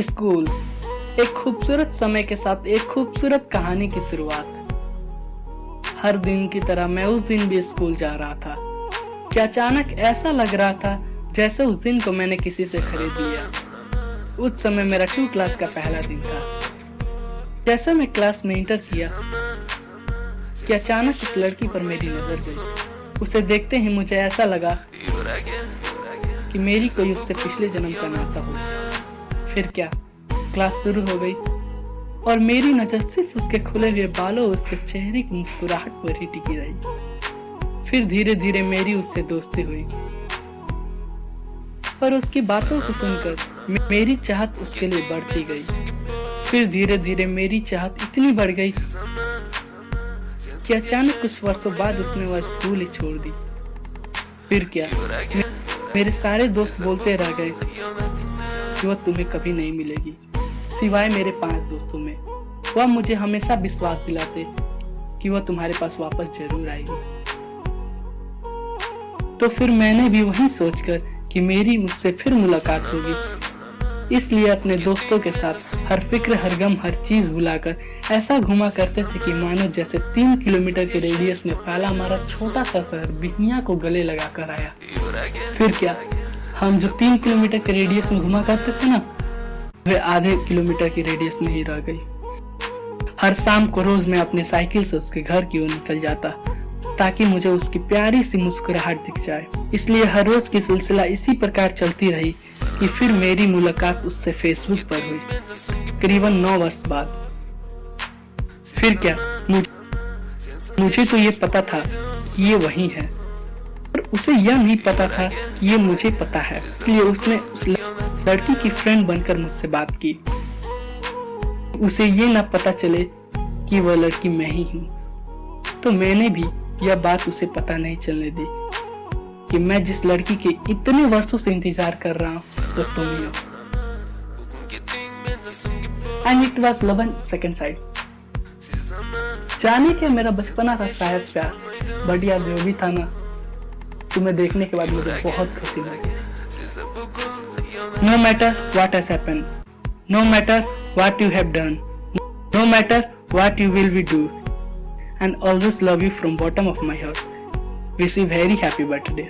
School, एक खूबसूरत समय के साथ एक खूबसूरत कहानी की शुरुआत। हर दिन की तरह मैं उस दिन भी स्कूल जा रहा था कि अचानक ऐसा लग रहा था जैसे उस दिन को मैंने किसी से खरीद लिया। उस समय मेरा 2 क्लास का पहला दिन था। जैसे मैं क्लास में इंटर किया कि अचानक उस लड़की पर मेरी नजर गई। उसे देखते ही मुझे ऐसा लगा कि मेरी कोई उससे पिछले जन्म का नाता हो। फिर क्या, क्लास शुरू हो गई और मेरी नजर सिर्फ उसके खुले हुए बालों और उसके चेहरे की मुस्कुराहट पर ही टिकी रही। फिर धीरे धीरे मेरी उससे दोस्ती हुई और उसकी बातों को सुनकर मेरी चाहत उसके लिए बढ़ती गई। फिर धीरे धीरे मेरी चाहत इतनी बढ़ गई कि अचानक कुछ वर्षों बाद उसने वह स्कूल ही छोड़ दी। फिर क्या, मेरे सारे दोस्त बोलते रह गए कि वह तुम्हें कभी नहीं मिलेगी, सिवाय मेरे 5 दोस्तों में। वह मुझे हमेशा विश्वास दिलाते कि वह तुम्हारे पास वापस जरूर आएगी। तो फिर मैंने भी वही सोचकर कि मेरी मुझसे फिर मुलाकात होगी, इसलिए अपने दोस्तों के साथ हर फिक्र हर गम हर चीज भुलाकर ऐसा घुमा करते थे कि मानो जैसे 3 किलोमीटर के रेडियस में फैला हमारा छोटा सा शहर बिहियां को गले लगा कर आया। फिर क्या, हम जो 3 किलोमीटर के रेडियस में घुमा करते थे ना, वे आधे किलोमीटर की रेडियस में ही रह गई। हर शाम को रोज मैं अपने साइकिल से उसके घर की ओर निकल जाता ताकि मुझे उसकी प्यारी सी मुस्कुराहट दिख जाए। इसलिए हर रोज की सिलसिला इसी प्रकार चलती रही कि फिर मेरी मुलाकात उससे फेसबुक पर हुई करीबन 9 वर्ष बाद। फिर क्या, मुझे तो ये पता था कि ये वही है, पर उसे यह नहीं पता था कि ये मुझे पता है। इसलिए उसने उस लड़की की फ्रेंड बनकर मुझसे बात की। उसे ये ना पता चले कि वह लड़की मैं ही हूँ। तो मैंने भी यह बात उसे पता नहीं चलने दी कि मैं जिस लड़की के इतने वर्षों से इंतजार कर रहा हूँ वो तुम ही हो। And it was love at second site. जाने के मेरा बचपना था शायद प्यार, बट यार जो भी था ना, तुम्हें देखने के बाद मुझे बहुत खुशी लगी। No matter what has happened, no matter what you have done, no matter what you will be do, and always love you from bottom of my heart. Wish you very happy birthday.